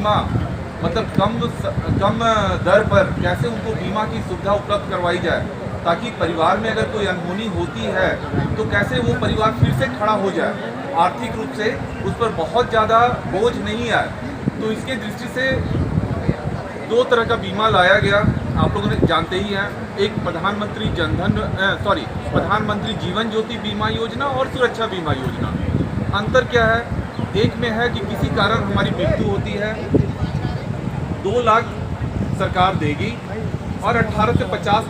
बीमा मतलब कम दर पर कैसे उनको बीमा की सुविधा उपलब्ध करवाई जाए, ताकि परिवार में अगर कोई अनहोनी होती है तो कैसे वो परिवार फिर से खड़ा हो जाए, आर्थिक रूप से उस पर बहुत ज़्यादा बोझ नहीं आए। तो इसके दृष्टि से 2 तरह का बीमा लाया गया, आप लोगों ने जानते ही हैं। एक प्रधानमंत्री जीवन ज्योति बीमा योजना और सुरक्षा बीमा योजना। अंतर क्या है? एक में है कि किसी कारण हमारी मृत्यु होती है 2 लाख सरकार देगी और 18 से 50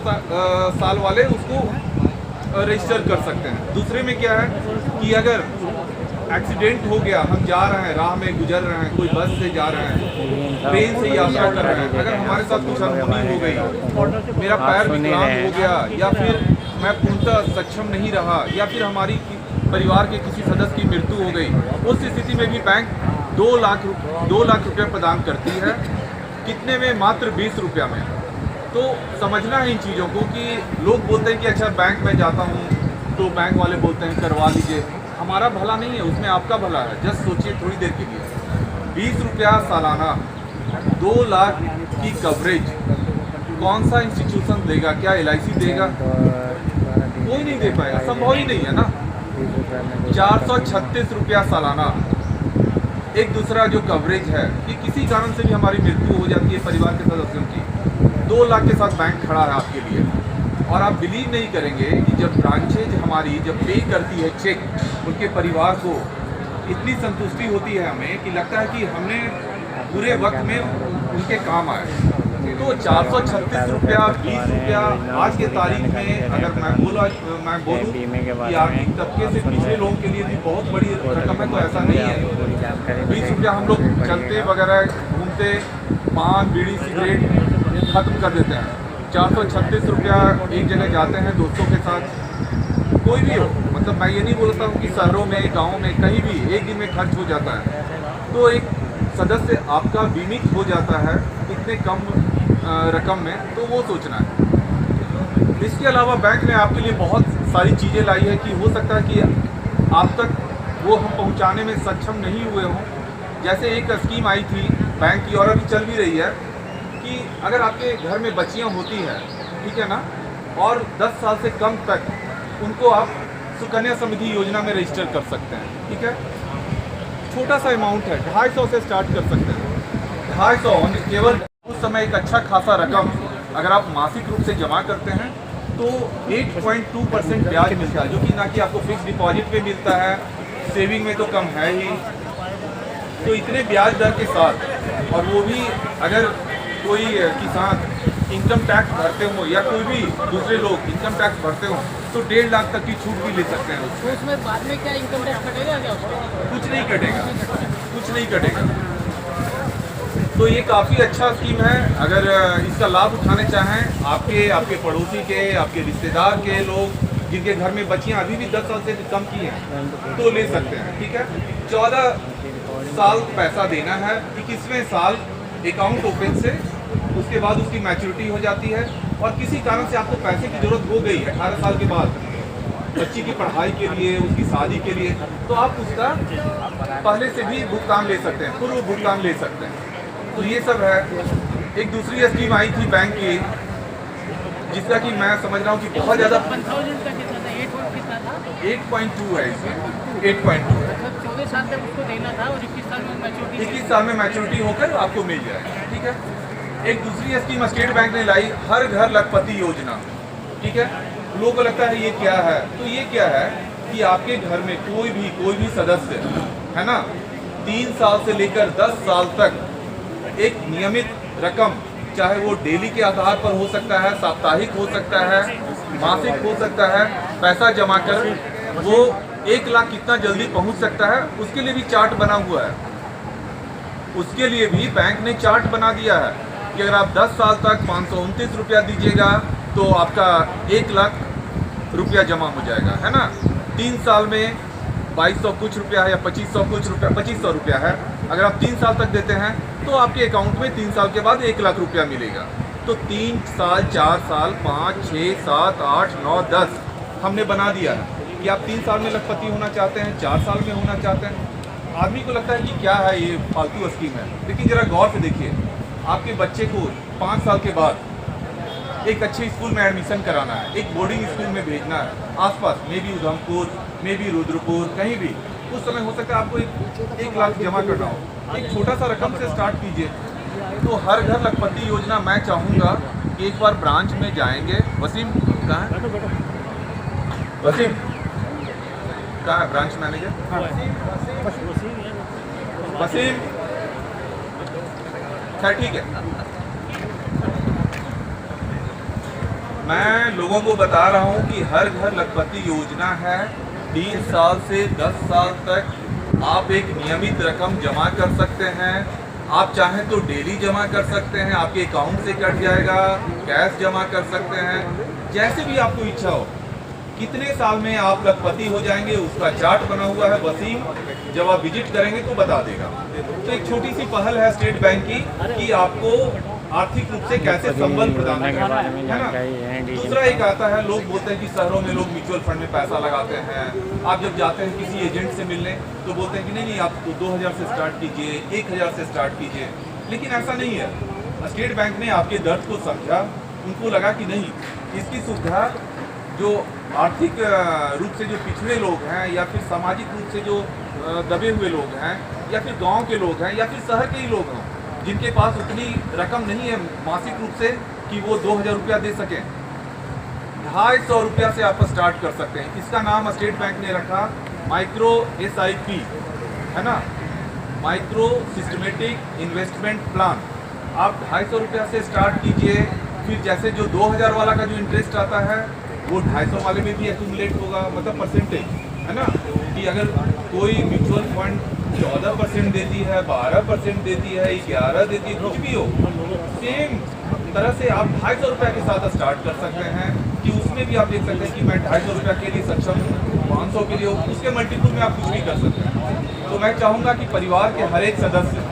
साल वाले उसको रजिस्टर कर सकते हैं। दूसरे में क्या है कि अगर एक्सीडेंट हो गया, हम जा रहे हैं, राह में गुजर रहे हैं, कोई बस से जा रहे हैं, ट्रेन से यात्रा कर रहे हैं, अगर हमारे साथ कुछ अनहोनी हो गई, मेरा पैर विकलांग हो गया या फिर मैं पूर्णतः सक्षम नहीं रहा या फिर हमारी परिवार के किसी सदस्य की मृत्यु हो गई, उस स्थिति में भी बैंक 2 लाख रुपये प्रदान करती है। कितने में? मात्र 20 रुपया में। तो समझना है इन चीज़ों को कि लोग बोलते हैं कि अच्छा बैंक में जाता हूँ तो बैंक वाले बोलते हैं करवा लीजिए। हमारा भला नहीं है, उसमें आपका भला है। जस्ट सोचिए थोड़ी देर के लिए, 20 रुपया सालाना, 2 लाख की कवरेज कौन सा इंस्टीट्यूशन देगा? क्या LIC देगा? कोई नहीं दे पाएगा, संभव ही नहीं है ना। 436 रुपया सालाना एक दूसरा जो कवरेज है कि किसी कारण से भी हमारी मृत्यु हो जाती है परिवार के सदस्यों की, 2 लाख के साथ बैंक खड़ा है आपके लिए। और आप बिलीव नहीं करेंगे कि जब ब्रांचेज हमारी जब पे करती है चेक उनके परिवार को, इतनी संतुष्टि होती है हमें कि लगता है कि हमने बुरे वक्त में उनके काम आए। तो 436 रुपया, 20 रुपया आज के तारीख में अगर मैं बोलूँ कि आर्थिक तबके से पिछड़े लोगों के लिए भी बहुत बड़ी रकम है, तो ऐसा नहीं है। 20 रुपया हम लोग चलते वगैरह घूमते पान बीड़ी सिगरेट खत्म कर देते हैं। 436 रुपया एक जगह जाते हैं दोस्तों के साथ, कोई भी हो, मतलब मैं ये नहीं बोलता हूँ कि शहरों में गाँव में कहीं भी एक दिन में खर्च हो जाता है। तो एक सदस्य आपका बीमित हो जाता है इतने कम रकम में, तो वो सोचना है। इसके अलावा बैंक ने आपके लिए बहुत सारी चीज़ें लाई है कि हो सकता है कि आप तक वो हम पहुंचाने में सक्षम नहीं हुए हों। जैसे एक स्कीम आई थी बैंक की और अभी चल भी रही है कि अगर आपके घर में बच्चियां होती हैं, ठीक है ना, और 10 साल से कम तक उनको आप सुकन्या समृद्धि योजना में रजिस्टर कर सकते हैं। ठीक है, छोटा सा अमाउंट है, 250 से स्टार्ट कर सकते हैं। 250 केवल उस समय एक अच्छा खासा रकम अगर आप मासिक रूप से जमा करते हैं तो 8.2% ब्याज मिलता है, जो कि ना कि आपको फिक्स डिपॉजिट पे मिलता है, सेविंग में तो कम है ही। तो इतने ब्याज दर के साथ, और वो भी अगर कोई किसान इनकम टैक्स भरते हो या कोई भी दूसरे लोग इनकम टैक्स भरते हो तो 1.5 लाख तक की छूट भी ले सकते हैं। तो उसमें बाद में क्या इनकम टैक्स कटेगा क्या उसमें? कुछ नहीं कटेगा, कुछ नहीं कटेगा। तो ये काफ़ी अच्छा स्कीम है। अगर इसका लाभ उठाने चाहें आपके पड़ोसी के, आपके रिश्तेदार के लोग जिनके घर में बच्चियां अभी भी 10 साल से कम की हैं तो ले सकते हैं। ठीक है, 14 साल पैसा देना है, 21वें साल अकाउंट ओपन से उसके बाद उसकी मैच्योरिटी हो जाती है। और किसी कारण से आपको पैसे की ज़रूरत हो गई 18 साल के बाद बच्ची की पढ़ाई के लिए, उसकी शादी के लिए, तो आप उसका पहले से भी भुगतान ले सकते हैं, पूर्व भुगतान ले सकते हैं। तो ये सब है। एक दूसरी स्कीम आई थी बैंक की जिसका कि मैं समझ रहा हूँ कि बहुत ज़्यादा 8.2 है इसमें, 8.2 है। 14 साल तक उसको देना था और 21 साल में मैच्योरिटी, 21 साल में मैच्योरिटी होकर आपको मिल जाएगा। ठीक है, एक दूसरी स्कीम स्टेट बैंक ने लाई, हर घर लखपति योजना। ठीक है, लोगों को लगता है ये क्या है, तो ये क्या है कि आपके घर में कोई भी सदस्य है ना, 3 साल से लेकर 10 साल तक एक नियमित रकम, चाहे वो डेली के आधार पर हो सकता है, साप्ताहिक हो सकता है, मासिक हो सकता है, पैसा जमा कर वो 1 लाख कितना जल्दी पहुंच सकता है, उसके लिए भी चार्ट बना हुआ है। उसके लिए भी बैंक ने चार्ट बना दिया है कि अगर आप 10 साल तक 529 रुपया दीजिएगा तो आपका 1 लाख रुपया जमा हो जाएगा, है ना। 3 साल में 2200 कुछ रुपया है या 2500 कुछ रुपया, 2500 रुपया है। अगर आप 3 साल तक देते हैं तो आपके अकाउंट में 3 साल के बाद 1 लाख रुपया मिलेगा। तो 3 साल, 4 साल, 5, 6, 7, 8, 9, 10 हमने बना दिया है कि आप 3 साल में लखपति होना चाहते हैं, 4 साल में होना चाहते हैं, आदमी को लगता है कि क्या है ये फालतू स्कीम है, लेकिन जरा गौर से देखिए, आपके बच्चे को 5 साल के बाद एक अच्छे स्कूल में एडमिशन कराना है, एक बोर्डिंग स्कूल में भेजना है आसपास, may be Udhampur, may be Rudrapur, कहीं भी। उस समय हो सकता है आपको 1 लाख जमा करना हो। एक छोटा सा रकम से स्टार्ट कीजिए। तो हर घर लखपति योजना मैं चाहूँगा कि एक बार ब्रांच में जाएंगे। वसीम कहाँ है? वसीम कहाँ है ब्रांच मैनेजर? वसीम, खैर ठीक है। मैं लोगों को बता रहा हूँ कि हर घर लखपति योजना है। 3 साल से 10 साल तक आप एक नियमित रकम जमा कर सकते हैं। आप चाहें तो डेली जमा कर सकते हैं, आपके अकाउंट से कट जाएगा, कैश जमा कर सकते हैं, जैसे भी आपको इच्छा हो। कितने साल में आप लखपति हो जाएंगे उसका चार्ट बना हुआ है। वसीम जब आप विजिट करेंगे तो बता देगा। तो एक छोटी सी पहल है स्टेट बैंक की कि आपको आर्थिक रूप से कैसे संबल प्रदान करना है ना। दूसरा एक आता है, लोग बोलते हैं कि शहरों में लोग म्यूचुअल फंड में पैसा लगाते हैं। आप जब जाते हैं किसी एजेंट से मिलने तो बोलते हैं कि नहीं आप तो 2000 से स्टार्ट कीजिए, 1000 से स्टार्ट कीजिए, लेकिन ऐसा नहीं है। स्टेट बैंक ने आपके दर्द को समझा, उनको लगा कि नहीं, इसकी सुविधा जो आर्थिक रूप से जो पिछड़े लोग हैं या फिर सामाजिक रूप से जो दबे हुए लोग हैं या फिर गांव के लोग हैं या फिर शहर के ही लोग हैं, जिनके पास उतनी रकम नहीं है मासिक रूप से कि वो 2000 रुपया दे सकें, 250 रुपया से आप स्टार्ट कर सकते हैं। इसका नाम स्टेट बैंक ने रखा माइक्रो SIP, है ना, माइक्रो सिस्टमेटिक इन्वेस्टमेंट प्लान। आप 250 रुपया से स्टार्ट कीजिए, फिर जैसे जो 2000 वाला का जो इंटरेस्ट आता है वो 250 वाले में भी एक्यूमुलेट होगा, मतलब परसेंटेज, है ना, कि अगर कोई म्यूचुअल फंड 14% देती है, 12% देती है, 11 देती है, कुछ भी हो, सेम तरह से आप 250 रुपया के साथ स्टार्ट कर सकते हैं कि उसमें भी आप देख सकते हैं कि मैं 250 रुपया के लिए सक्षम हूँ, 500 के लिए हो, उसके मल्टीपल में आप कुछ भी कर सकते हैं। तो मैं चाहूँगा कि परिवार के हर एक सदस्य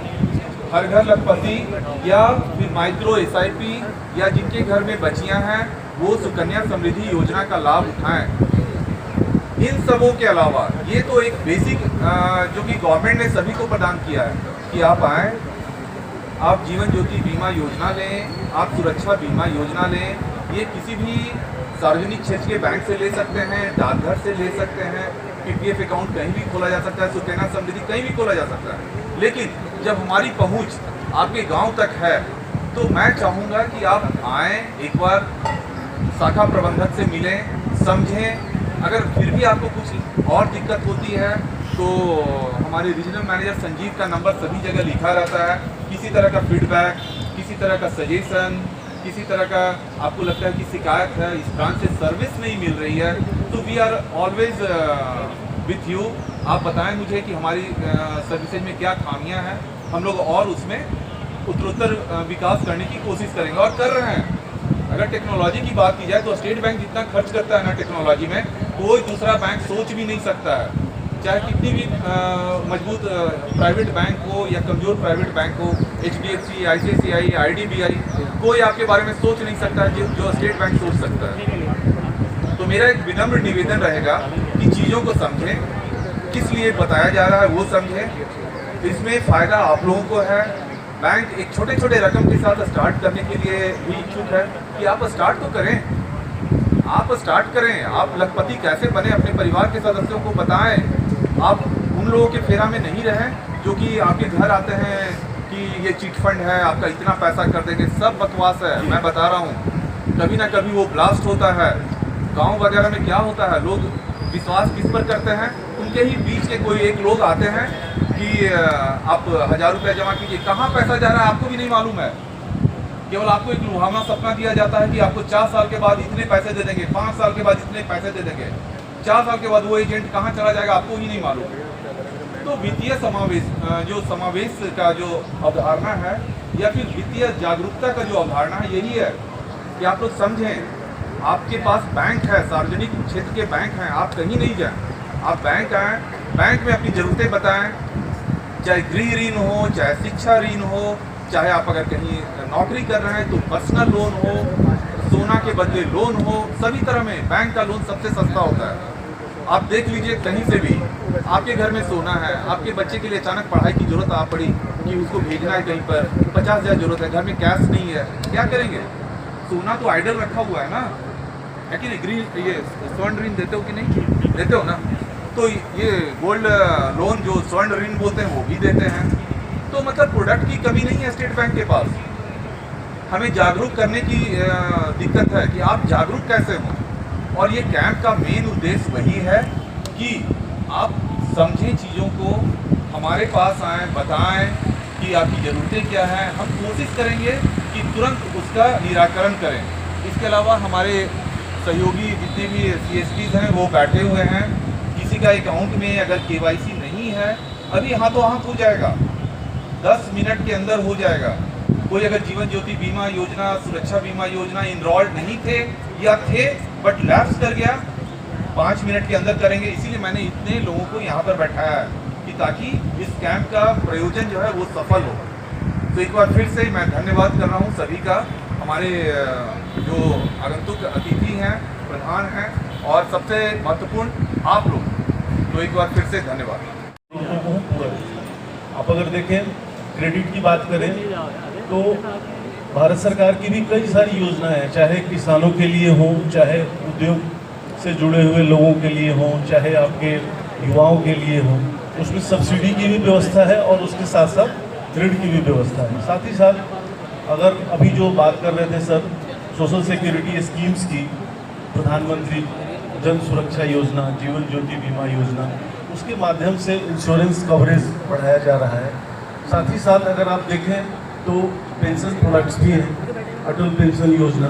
हर घर लखपति या फिर माइक्रो SIP या जिनके घर में बच्चियाँ हैं वो सुकन्या समृद्धि योजना का लाभ उठाएं। इन सबों के अलावा ये तो एक बेसिक जो कि गवर्नमेंट ने सभी को प्रदान किया है कि आप आएँ, आप जीवन ज्योति बीमा योजना लें, आप सुरक्षा बीमा योजना लें। ये किसी भी सार्वजनिक क्षेत्र के बैंक से ले सकते हैं, डाकघर से ले सकते हैं, PPF अकाउंट कहीं भी खोला जा सकता है, सुकन्या समृद्धि कहीं भी खोला जा सकता है। लेकिन जब हमारी पहुंच आपके गांव तक है तो मैं चाहूँगा कि आप आएँ, एक बार शाखा प्रबंधक से मिलें, समझें। अगर फिर भी आपको कुछ और दिक्कत होती है तो हमारे रीजनल मैनेजर संजीव का नंबर सभी जगह लिखा रहता है। किसी तरह का फीडबैक, किसी तरह का सजेशन, किसी तरह का आपको लगता है कि शिकायत है, इस ब्रांच से सर्विस नहीं मिल रही है, तो we are always with you. आप बताएं मुझे कि हमारी सर्विसेज में क्या खामियां हैं, हम लोग और उसमें उत्तरोत्तर विकास करने की कोशिश करेंगे और कर रहे हैं। अगर टेक्नोलॉजी की बात की जाए तो स्टेट बैंक जितना खर्च करता है ना टेक्नोलॉजी में, कोई दूसरा बैंक सोच भी नहीं सकता है। चाहे कितनी भी मजबूत प्राइवेट बैंक हो या कमज़ोर प्राइवेट बैंक हो, HDFC, ICICI, IDBI, कोई आपके बारे में सोच नहीं सकता है जो स्टेट बैंक सोच सकता है। तो मेरा एक विनम्र निवेदन रहेगा कि चीज़ों को समझें, किस लिए बताया जा रहा है वो समझें। इसमें फ़ायदा आप लोगों को है। बैंक एक छोटे छोटे रकम के साथ स्टार्ट करने के लिए भी इच्छुक है कि आप स्टार्ट तो करें, आप स्टार्ट करें। आप लखपति कैसे बने अपने परिवार के सदस्यों को बताएं। आप उन लोगों के फेरा में नहीं रहें जो कि आपके घर आते हैं कि ये चिट फंड है, आपका इतना पैसा कर देंगे। सब बकवास है, मैं बता रहा हूँ। कभी ना कभी वो ब्लास्ट होता है। गांव वगैरह में क्या होता है, लोग विश्वास किस पर करते हैं, उनके ही बीच के कोई एक लोग आते हैं कि आप 1000 रुपया जमा कीजिए। कहाँ पैसा जा रहा है आपको भी नहीं मालूम है। केवल आपको एक लुभावना सपना दिया जाता है कि आपको 4 साल के बाद इतने पैसे दे देंगे, 5 साल के बाद इतने पैसे दे देंगे। 4 साल के बाद वो एजेंट कहाँ चला जाएगा आपको ही नहीं मालूम। तो वित्तीय समावेश, जो समावेश का जो अवधारणा है या फिर वित्तीय जागरूकता का जो अवधारणा है, यही है कि आप लोग समझें। आपके पास बैंक है, सार्वजनिक क्षेत्र के बैंक हैं, आप कहीं नहीं जाएं, आप बैंक आएँ, बैंक में अपनी ज़रूरतें बताएं। चाहे गृह ऋण हो, चाहे शिक्षा ऋण हो, चाहे आप अगर कहीं नौकरी कर रहे हैं तो पर्सनल लोन हो, सोना के बदले लोन हो, सभी तरह में बैंक का लोन सबसे सस्ता होता है। आप देख लीजिए कहीं से भी, आपके घर में सोना है, आपके बच्चे के लिए अचानक पढ़ाई की जरूरत आ पड़ी कि उसको भेजना है कहीं पर, 50,000 जरूरत है, घर में कैश नहीं है, क्या करेंगे? सोना तो आइडल रखा हुआ है ना, है कि नहीं? ग्रीन ये स्वर्ण ऋण देते हो कि नहीं देते हो ना? तो ये गोल्ड लोन जो स्वर्ण ऋण बोलते हैं वो भी देते हैं। तो मतलब प्रोडक्ट की कमी नहीं है स्टेट बैंक के पास। हमें जागरूक करने की दिक्कत है कि आप जागरूक कैसे हो। और ये कैंप का मेन उद्देश्य वही है कि आप समझें चीज़ों को, हमारे पास आएँ, बताएं कि आपकी ज़रूरतें क्या हैं। हम कोशिश करेंगे कि तुरंत उसका निराकरण करें। इसके अलावा हमारे सहयोगी जितने भी CSPs हैं वो बैठे हुए हैं। किसी का अकाउंट में अगर KYC नहीं है, अभी हाथों हाथ हो जाएगा, 10 मिनट के अंदर हो जाएगा। कोई अगर जीवन ज्योति बीमा योजना, सुरक्षा बीमा योजना इनरोल्ड नहीं थे या थे बट लैप्स कर गया, 5 मिनट के अंदर करेंगे। इसीलिए मैंने इतने लोगों को यहाँ पर बैठाया है कि ताकि इस कैंप का प्रयोजन जो है वो सफल हो। तो एक बार फिर से मैं धन्यवाद कर रहा हूँ सभी का, हमारे जो आगंतुक अतिथि हैं, प्रधान हैं और सबसे महत्वपूर्ण आप लोग। तो एक बार फिर से धन्यवाद। आप अगर देखें क्रेडिट की बात करें तो भारत सरकार की भी कई सारी योजनाएं हैं, चाहे किसानों के लिए हो, चाहे उद्योग से जुड़े हुए लोगों के लिए हो, चाहे आपके युवाओं के लिए हो। उसमें सब्सिडी की भी व्यवस्था है और उसके साथ साथ ऋण की भी व्यवस्था है। साथ ही साथ अगर अभी जो बात कर रहे थे सर सोशल सिक्योरिटी स्कीम्स की, प्रधानमंत्री जन सुरक्षा योजना, जीवन ज्योति बीमा योजना, उसके माध्यम से इंश्योरेंस कवरेज बढ़ाया जा रहा है। साथ ही साथ अगर आप देखें तो पेंशन प्रोडक्ट्स भी हैं, अटल पेंशन योजना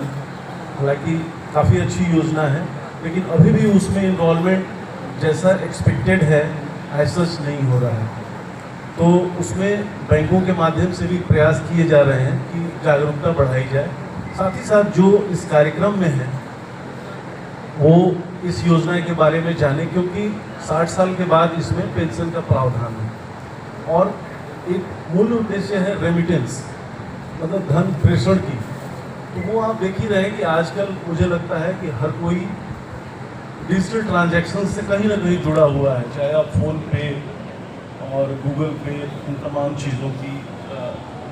हालांकि काफ़ी अच्छी योजना है, लेकिन अभी भी उसमें इनरोलमेंट जैसा एक्सपेक्टेड है ऐसा नहीं हो रहा है। तो उसमें बैंकों के माध्यम से भी प्रयास किए जा रहे हैं कि जागरूकता बढ़ाई जाए। साथ ही साथ जो इस कार्यक्रम में है वो इस योजना के बारे में जाने, क्योंकि 60 साल के बाद इसमें पेंशन का प्रावधान है और एक मूल उद्देश्य है रेमिटेंस, मतलब धन प्रेषण की। तो वो आप देख ही रहे हैं कि आजकल मुझे लगता है कि हर कोई डिजिटल ट्रांजैक्शन से कहीं ना कहीं जुड़ा हुआ है, चाहे आप फ़ोन पे और गूगल पे, इन तमाम चीज़ों की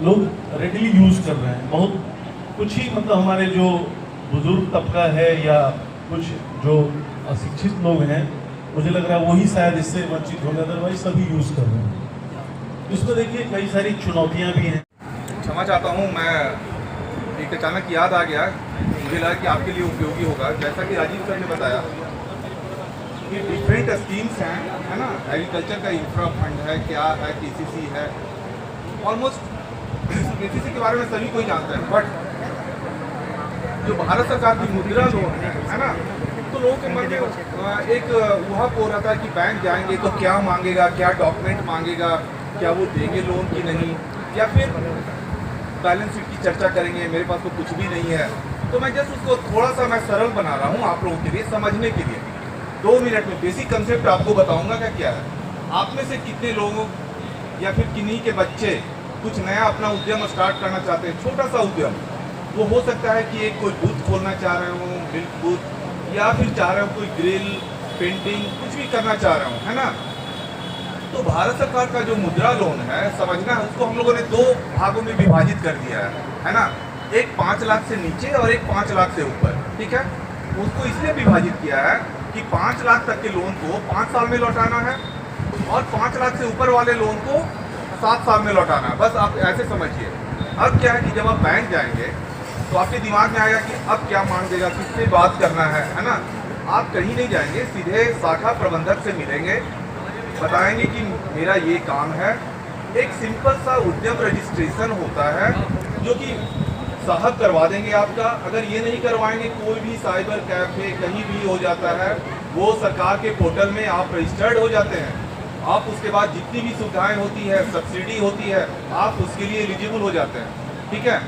लोग रेडली यूज़ कर रहे हैं। बहुत कुछ ही मतलब हमारे जो बुज़ुर्ग तबका है या कुछ जो अशिक्षित लोग हैं, मुझे लग रहा है वही शायद इससे वंचित होंगे, अदरवाइज सभी यूज़ कर रहे हैं। इसमें देखिए कई सारी चुनौतियाँ भी हैं। क्षमा चाहता हूँ, मैं एक अचानक याद आ गया, मुझे लगा कि आपके लिए उपयोगी होगा। जैसा कि राजीव सर ने बताया कि डिफरेंट स्कीम्स हैं, है ना, एग्रीकल्चर का इंफ्रा फंड है, क्या है, KCC है, ऑलमोस्ट KCC के बारे में सभी कोई जानता है। बट जो भारत सरकार की मुद्रा लोन है ना, तो लोगों के मन में एक ऊहापोह हो रहता है कि बैंक जाएंगे तो क्या मांगेगा, क्या डॉक्यूमेंट मांगेगा, क्या वो देंगे लोन की नहीं, या फिर बैलेंस शीट की चर्चा करेंगे, मेरे पास तो कुछ भी नहीं है। तो मैं जस्ट उसको थोड़ा सा मैं सरल बना रहा हूँ आप लोगों के लिए समझने के लिए। 2 मिनट में बेसिक कंसेप्ट आपको बताऊंगा क्या है। आप में से कितने लोगों या फिर किन्हीं के बच्चे कुछ नया अपना उद्यम स्टार्ट करना चाहते हैं, छोटा सा उद्यम। वो हो सकता है कि एक कोई बूथ खोलना चाह रहे हो, मिल्क बूथ, या फिर चाह रहे हो कोई ग्रिल, पेंटिंग, कुछ भी करना चाह रहे हो, है ना। तो भारत सरकार का जो मुद्रा लोन है, समझना है उसको हम लोगों ने 2 भागों में विभाजित कर दिया है ना। एक 5 लाख से नीचे और एक 5 लाख से ऊपर, ठीक है। उसको इसलिए विभाजित किया है कि 5 लाख तक के लोन को 5 साल में लौटाना है और 5 लाख से ऊपर वाले लोन को 7 साल में लौटाना है। बस आप ऐसे समझिए। अब क्या है कि जब आप बैंक जाएंगे तो आपके दिमाग में आएगा कि अब क्या मांग देगा, किससे बात करना है ना। आप कहीं नहीं जाएंगे, सीधे शाखा प्रबंधक से मिलेंगे, बताएंगे कि मेरा ये काम है। एक सिंपल सा उद्यम रजिस्ट्रेशन होता है जो कि साहब करवा देंगे आपका। अगर ये नहीं करवाएंगे, कोई भी साइबर कैफे कहीं भी हो जाता है, वो सरकार के पोर्टल में आप रजिस्टर्ड हो जाते हैं। आप उसके बाद जितनी भी सुविधाएं होती है, सब्सिडी होती है, आप उसके लिए एलिजिबल हो जाते हैं, ठीक है।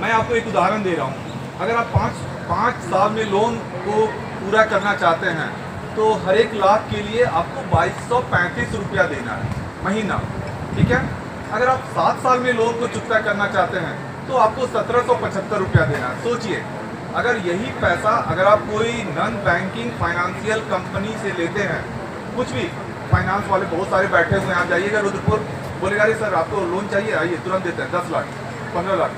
मैं आपको एक उदाहरण दे रहा हूँ। अगर आप 5 साल में लोन को पूरा करना चाहते हैं तो हर 1 लाख के लिए आपको 2235 रुपया देना है महीना, ठीक है। अगर आप 7 साल में लोन को चुकता करना चाहते हैं तो आपको 1775 रुपया देना है। सोचिए, अगर यही पैसा अगर आप कोई नॉन बैंकिंग फाइनेंशियल कंपनी से लेते हैं, कुछ भी फाइनेंस वाले बहुत सारे बैठे हुए हैं, आप जाइएगा रुद्रपुर, बोलेगा अरे सर आपको लोन चाहिए, आइए तुरंत देते हैं 10 लाख 15 लाख।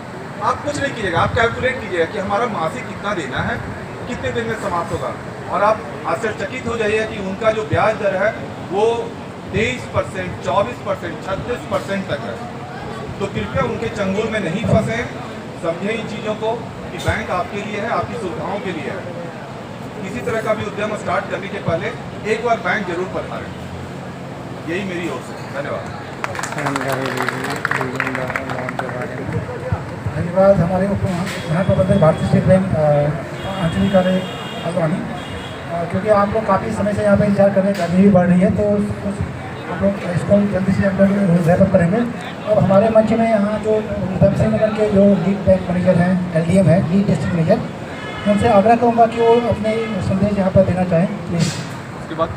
आप कुछ नहीं कीजिएगा, आप कैलकुलेट कीजिएगा कि हमारा मासिक कितना देना है, कितने दिन में समाप्त होगा, और आप आश्चर्यचकित हो जाइएगा कि उनका जो ब्याज दर है वो 23%, 24%, 36% तक है। तो कृपया उनके चंगुल में नहीं फंसे, समझें इन चीज़ों को कि बैंक आपके लिए है, आपकी सुविधाओं के लिए है। किसी तरह का भी उद्यम स्टार्ट करने के पहले एक बार बैंक जरूर पधारें। यही मेरी ओर से, धन्यवाद। धन्यवाद। हमारे यहाँ प्रबंधक भारतीय स्टेट बैंक आंचलिक कार्य हल्द्वानी, क्योंकि आप लोग काफ़ी समय से यहाँ पे इंतजार कर रहे हैं, गर्मी भी बढ़ रही है, तो आप लोग इसको जल्दी से हम लोग रैप अप करेंगे। और हमारे मंच में यहाँ जो उधमसिंह नगर के जो लीड बैंक मैनेजर हैं, LDM है, लीड डिस्ट्रिक्ट मैनेजर, उनसे आग्रह करूँगा कि वो अपने संदेश यहाँ पर देना चाहें, प्लीज़। उसके बाद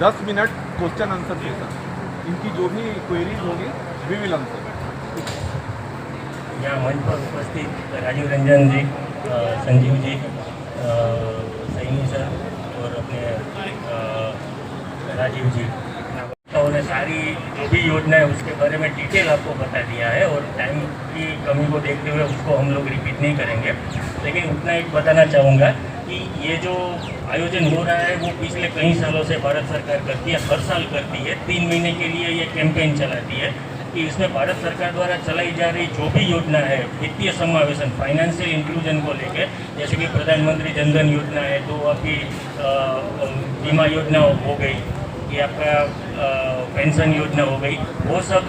10 मिनट क्वेश्चन आंसर सेशन, इनकी जो भी क्वेरीज होगी वी विल आंसर। यहाँ मंच पर उपस्थित राजीव रंजन जी, संजीव जी, सैनी सर और अपने राजीव जी, उन्होंने सारी जो भी योजना है उसके बारे में डिटेल आपको बता दिया है, और टाइम की कमी को देखते हुए उसको हम लोग रिपीट नहीं करेंगे। लेकिन उतना एक बताना चाहूँगा कि ये जो आयोजन हो रहा है वो पिछले कई सालों से भारत सरकार करती है, हर साल करती है। 3 महीने के लिए ये कैंपेन चलाती है कि इसमें भारत सरकार द्वारा चलाई जा रही जो भी योजना है, वित्तीय समावेशन, फाइनेंशियल इंक्लूजन को लेकर, जैसे कि प्रधानमंत्री जनधन योजना है, तो आपकी बीमा योजना हो गई, कि आपका पेंशन योजना हो गई, वो सब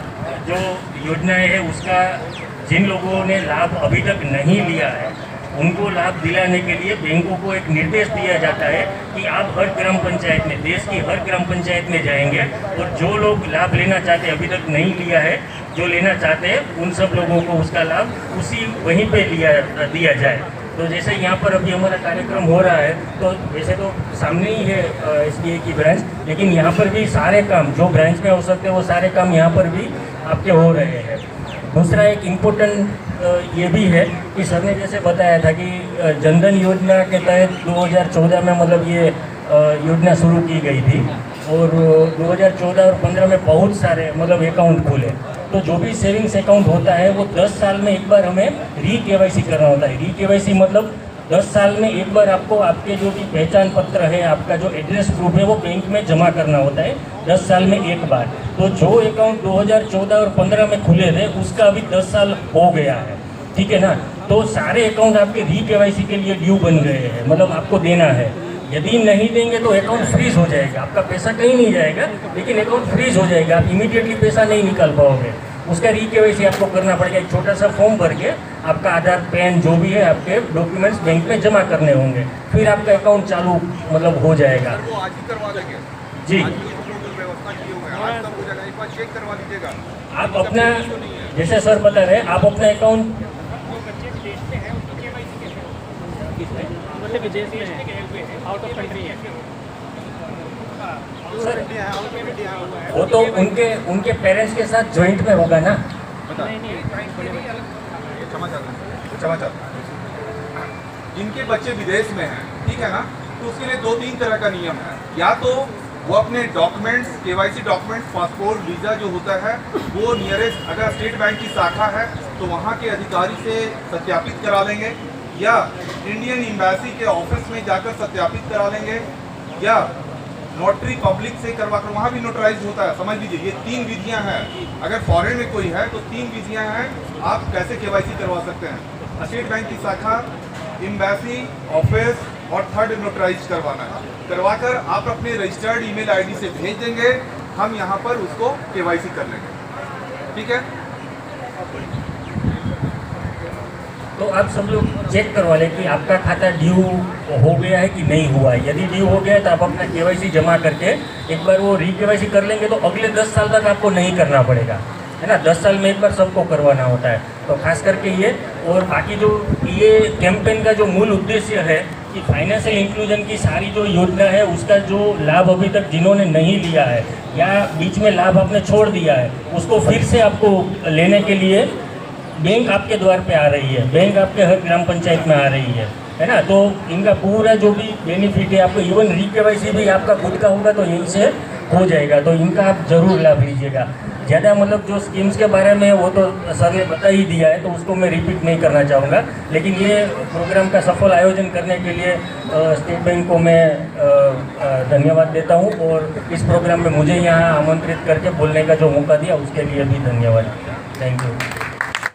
जो योजनाएं हैं उसका जिन लोगों ने लाभ अभी तक नहीं लिया है उनको लाभ दिलाने के लिए बैंकों को एक निर्देश दिया जाता है कि आप हर ग्राम पंचायत में, देश की हर ग्राम पंचायत में जाएंगे, और जो लोग लाभ लेना चाहते हैं, अभी तक नहीं लिया है, जो लेना चाहते हैं उन सब लोगों को उसका लाभ उसी वहीं पे दिया जाए। तो जैसे यहाँ पर अभी हमारा कार्यक्रम हो रहा है, तो वैसे तो सामने ही है SBI की ब्रांच, लेकिन यहाँ पर भी सारे काम जो ब्रांच में हो सकते हैं वो सारे काम यहाँ पर भी आपके हो रहे हैं। दूसरा एक इम्पोर्टेंट ये भी है कि सर ने जैसे बताया था कि जनधन योजना के तहत 2014 में मतलब ये योजना शुरू की गई थी, और 2014 और 15 में बहुत सारे मतलब अकाउंट खुले। तो जो भी सेविंग्स अकाउंट होता है वो 10 साल में एक बार हमें KYC करना होता है। KYC मतलब 10 साल में एक बार आपको आपके जो भी पहचान पत्र है, आपका जो एड्रेस प्रूफ है, वो बैंक में जमा करना होता है 10 साल में एक बार। तो जो अकाउंट 2014 और 15 में खुले थे उसका अभी 10 साल हो गया है, ठीक है ना। तो सारे अकाउंट आपके KYC के लिए ड्यू बन गए हैं, मतलब आपको देना है। यदि नहीं देंगे तो अकाउंट फ्रीज हो जाएगा, आपका पैसा कहीं नहीं जाएगा, लेकिन अकाउंट फ्रीज हो जाएगा, आप इमीडिएटली पैसा नहीं निकाल पाओगे। उसका KYC आपको करना पड़ेगा, एक छोटा सा फॉर्म भर के आपका आधार, पैन, जो भी है आपके डॉक्यूमेंट्स बैंक में जमा करने होंगे, फिर आपका अकाउंट चालू मतलब हो जाएगा। वो आज ही करवा देंगे जी, आज ही हम लोग व्यवस्था किए हुए हैं, आज तक हो जाएगा, एक बार चेक करवा लीजिएगा। आप अपना, जैसे सर बता रहे हैं, आप अपना अकाउंट विदेश में है, आउट ऑफ कंट्री है सर, वो तो उनके पेरेंट्स के साथ जॉइंट में होगा ना। क्षमा चाहता हूं। जिनके बच्चे विदेश में हैं, ठीक है ना, तो उसके लिए 2-3 तरह का नियम है। या तो वो अपने documents, KYC documents, passport, visa जो होता है वो नियरेस्ट, अगर स्टेट बैंक की शाखा है तो वहाँ के अधिकारी से सत्यापित करा लेंगे, या इंडियन एम्बेसी के ऑफिस में जाकर सत्यापित करा लेंगे, या नोटरी पब्लिक से करवा कर, वहाँ भी नोटराइज होता है। समझ लीजिए ये 3 विधियाँ हैं। अगर फॉरेन में कोई है तो 3 विधियाँ हैं, आप कैसे KYC करवा सकते हैं। स्टेट बैंक की शाखा, एम्बेसी, ऑफिस, और थर्ड नोटराइज करवाना है। करवाकर आप अपने रजिस्टर्ड ईमेल ID से भेज देंगे, हम यहाँ पर उसको KYC कर लेंगे, ठीक है। तो आप सब लोग चेक करवा लें कि आपका खाता ड्यू हो गया है कि नहीं हुआ है। यदि ड्यू हो गया है तो आप अपना KYC जमा करके एक बार वो KYC कर लेंगे, तो अगले 10 साल तक आपको नहीं करना पड़ेगा, है ना। 10 साल में एक बार सबको करवाना होता है। तो खास करके ये, और बाकी जो ये कैंपेन का जो मूल उद्देश्य है कि फाइनेंशियल इंक्लूजन की सारी जो योजना है उसका जो लाभ अभी तक जिन्होंने नहीं लिया है या बीच में लाभ आपने छोड़ दिया है, उसको फिर से आपको लेने के लिए बैंक आपके द्वार पे आ रही है, बैंक आपके हर ग्राम पंचायत में आ रही है। है ना। तो इनका पूरा जो भी बेनिफिट है आपको, इवन री-KYC भी आपका खुद का होगा तो यहीं से हो जाएगा, तो इनका आप ज़रूर लाभ लीजिएगा। ज़्यादा मतलब जो स्कीम्स के बारे में वो तो सर ने बता ही दिया है, तो उसको मैं रिपीट नहीं करना चाहूँगा। लेकिन ये प्रोग्राम का सफल आयोजन करने के लिए स्टेट बैंक को मैं धन्यवाद देता हूँ, और इस प्रोग्राम में मुझे यहाँ आमंत्रित करके बोलने का जो मौका दिया उसके लिए भी धन्यवाद। Thank you.